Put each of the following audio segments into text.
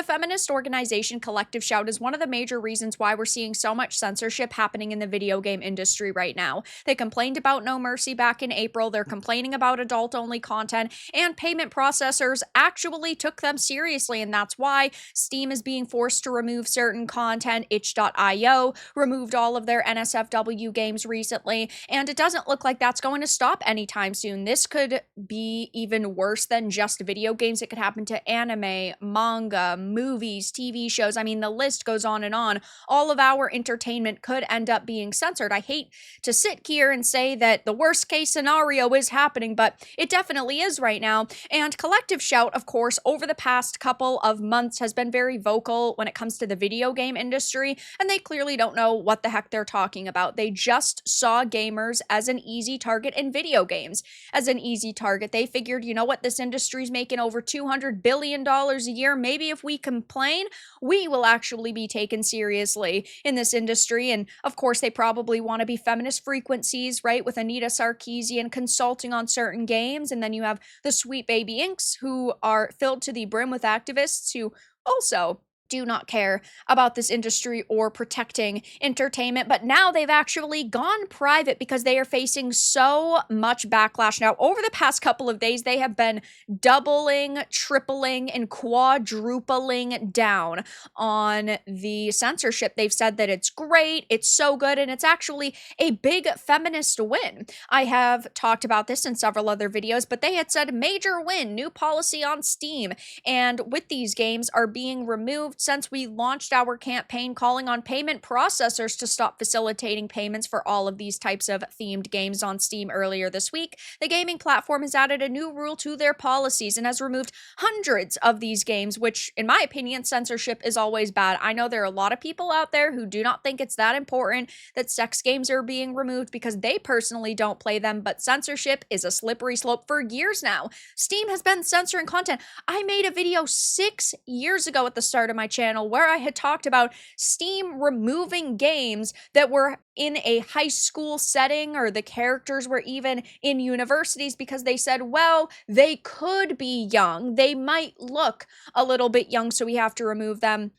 The feminist organization Collective Shout is one of the major reasons why we're seeing so much censorship happening in the video game industry right now. They complained about No Mercy back in April, they're complaining about adult-only content, and payment processors actually took them seriously, and that's why Steam is being forced to remove certain content. Itch.io removed all of their NSFW games recently, and it doesn't look like that's going to stop anytime soon. This could be even worse than just video games. It could happen to anime, manga, movies, TV shows. I mean, the list goes on and on. All of our entertainment could end up being censored. I hate to sit here and say that the worst case scenario is happening, but it definitely is right now. And Collective Shout, of course, over the past couple of months has been very vocal when it comes to the video game industry, and they clearly don't know what the heck they're talking about. They just saw gamers as an easy target and video games as an easy target. They figured, you know what, this industry's making over $200 billion a year. Maybe if we complain, we will actually be taken seriously in this industry. And of course, they probably want to be feminist frequencies, right? With Anita Sarkeesian consulting on certain games. And then you have the Sweet Baby Inks, who are filled to the brim with activists who also do not care about this industry or protecting entertainment, but now they've actually gone private because they are facing so much backlash. Now, over the past couple of days, they have been doubling, tripling, and quadrupling down on the censorship. They've said that it's great, it's so good, and it's actually a big feminist win. I have talked about this in several other videos, but they had said major win, new policy on Steam, and with these games are being removed since we launched our campaign calling on payment processors to stop facilitating payments for all of these types of themed games on Steam earlier this week. The gaming platform has added a new rule to their policies and has removed hundreds of these games, which, in my opinion, censorship is always bad. I know there are a lot of people out there who do not think it's that important that sex games are being removed because they personally don't play them, but censorship is a slippery slope for years now. Steam has been censoring content. I made a video 6 years ago at the start of my channel where I had talked about Steam removing games that were in a high school setting, or the characters were even in universities, because they said, well, they could be young, they might look a little bit young, so we have to remove them.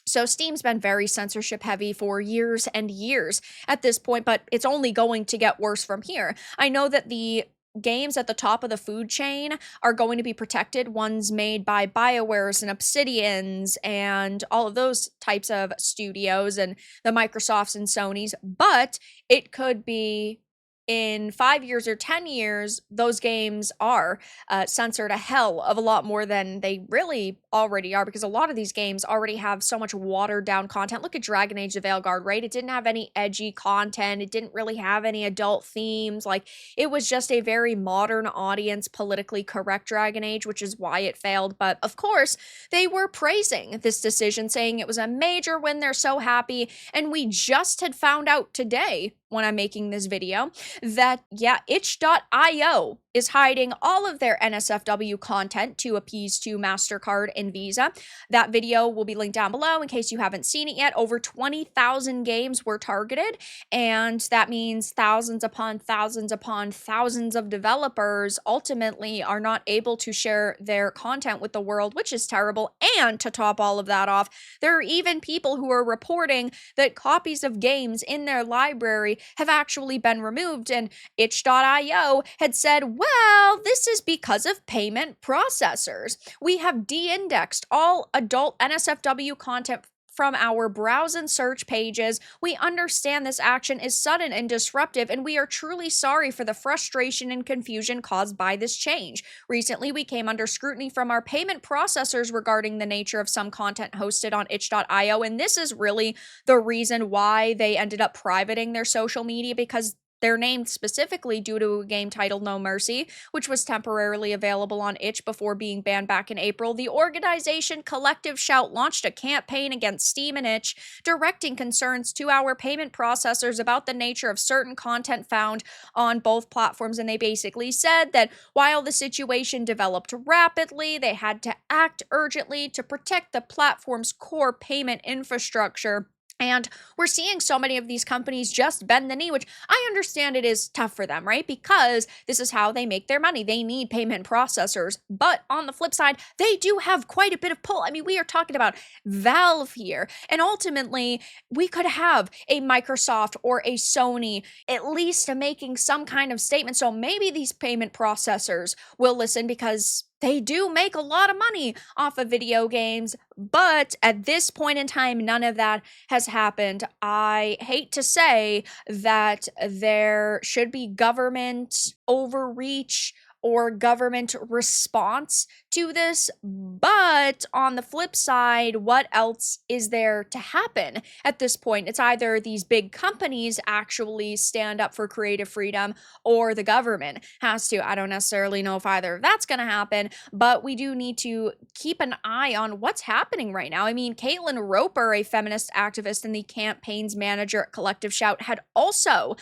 So Steam's been very censorship heavy for years and years at this point, but it's only going to get worse from here. I know that the games at the top of the food chain are going to be protected, ones made by BioWares and Obsidians and all of those types of studios and the Microsofts and Sonys, but it could be in 5 years or 10 years, those games are censored a hell of a lot more than they really already are, because a lot of these games already have so much watered down content. Look at Dragon Age the Veilguard, right? It didn't have any edgy content. It didn't really have any adult themes. Like, it was just a very modern audience, politically correct Dragon Age, which is why it failed. But of course, they were praising this decision, saying it was a major win. They're so happy. And we just had found out today, when I'm making this video, that, yeah, itch.io is hiding all of their NSFW content to appease to MasterCard and Visa. That video will be linked down below in case you haven't seen it yet. Over 20,000 games were targeted, and that means thousands upon thousands upon thousands of developers ultimately are not able to share their content with the world, which is terrible. And to top all of that off, there are even people who are reporting that copies of games in their library have actually been removed, and itch.io had said, well, this is because of payment processors. We have de-indexed all adult NSFW content from our browse and search pages. We understand this action is sudden and disruptive, and we are truly sorry for the frustration and confusion caused by this change. Recently, we came under scrutiny from our payment processors regarding the nature of some content hosted on itch.io, and this is really the reason why they ended up privating their social media, because they're named specifically due to a game titled No Mercy, which was temporarily available on itch before being banned back in April. The organization Collective Shout launched a campaign against Steam and itch, directing concerns to our payment processors about the nature of certain content found on both platforms. And they basically said that while the situation developed rapidly, they had to act urgently to protect the platform's core payment infrastructure. And we're seeing so many of these companies just bend the knee, which I understand it is tough for them, right? Because this is how they make their money. They need payment processors. But on the flip side, they do have quite a bit of pull. I mean, we are talking about Valve here. And ultimately, we could have a Microsoft or a Sony at least making some kind of statement. So maybe these payment processors will listen because they do make a lot of money off of video games. But at this point in time, none of that has happened. I hate to say that there should be government overreach or government response to this, but on the flip side, what else is there to happen at this point? It's either these big companies actually stand up for creative freedom or the government has to. I don't necessarily know if either of that's going to happen, but we do need to keep an eye on what's happening right now. I mean, Caitlin Roper, a feminist activist and the campaigns manager at Collective Shout, had also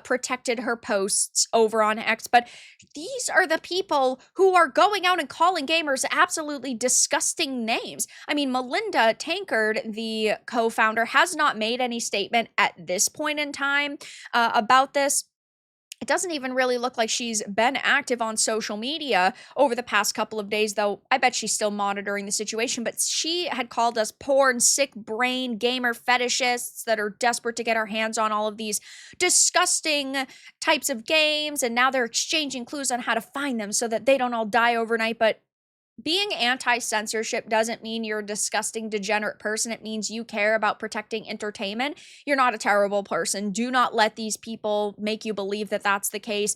protected her posts over on X, but these are the people who are going out and calling gamers absolutely disgusting names. I mean, Melinda Tankard, the co-founder, has not made any statement at this point in time about this. It doesn't even really look like she's been active on social media over the past couple of days, though I bet she's still monitoring the situation. But she had called us porn, sick brain, gamer fetishists that are desperate to get our hands on all of these disgusting types of games. And now they're exchanging clues on how to find them so that they don't all die overnight. But being anti-censorship doesn't mean you're a disgusting, degenerate person. It means you care about protecting entertainment. You're not a terrible person. Do not let these people make you believe that that's the case.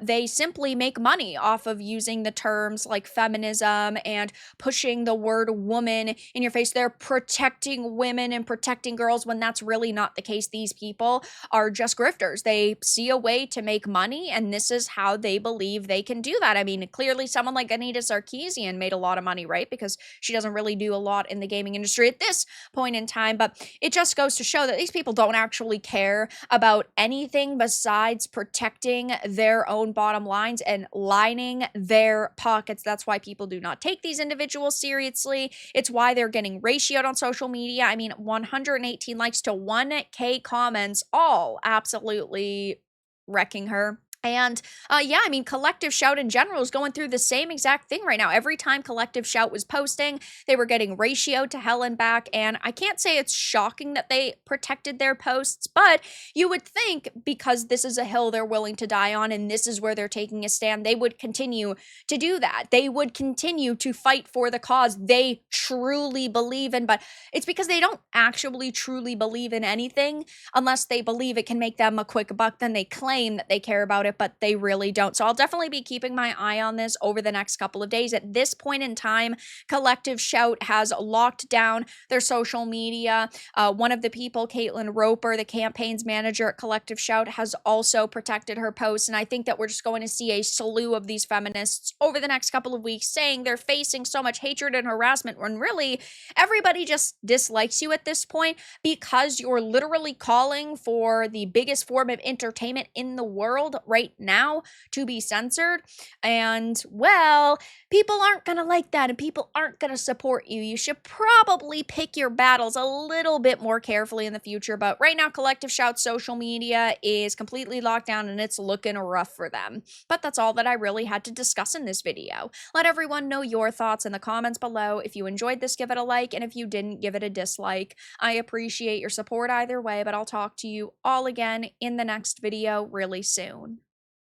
They simply make money off of using the terms like feminism and pushing the word woman in your face. They're protecting women and protecting girls when that's really not the case. These people are just grifters. They see a way to make money, and this is how they believe they can do that. I mean, clearly someone like Anita Sarkeesian made a lot of money, right? Because she doesn't really do a lot in the gaming industry at this point in time. But it just goes to show that these people don't actually care about anything besides protecting their own bottom lines and lining their pockets. That's why people do not take these individuals seriously. It's why they're getting ratioed on social media. I mean, 118 likes to 1K comments, all absolutely wrecking her. And yeah, I mean, Collective Shout in general is going through the same exact thing right now. Every time Collective Shout was posting, they were getting ratioed to hell and back. And I can't say it's shocking that they protected their posts, but you would think because this is a hill they're willing to die on and this is where they're taking a stand, they would continue to do that. They would continue to fight for the cause they truly believe in. But it's because they don't actually truly believe in anything unless they believe it can make them a quick buck. Then they claim that they care about it, but they really don't. So I'll definitely be keeping my eye on this over the next couple of days. At this point in time, Collective Shout has locked down their social media. One of the people, Caitlin Roper, the campaigns manager at Collective Shout, has also protected her posts. And I think that we're just going to see a slew of these feminists over the next couple of weeks saying they're facing so much hatred and harassment when really everybody just dislikes you at this point because you're literally calling for the biggest form of entertainment in the world right now to be censored. And well, people aren't gonna like that and people aren't gonna support you. You should probably pick your battles a little bit more carefully in the future. But right now, Collective Shout's social media is completely locked down and it's looking rough for them. But that's all that I really had to discuss in this video. Let everyone know your thoughts in the comments below. If you enjoyed this, give it a like, and if you didn't, give it a dislike. I appreciate your support either way, but I'll talk to you all again in the next video really soon.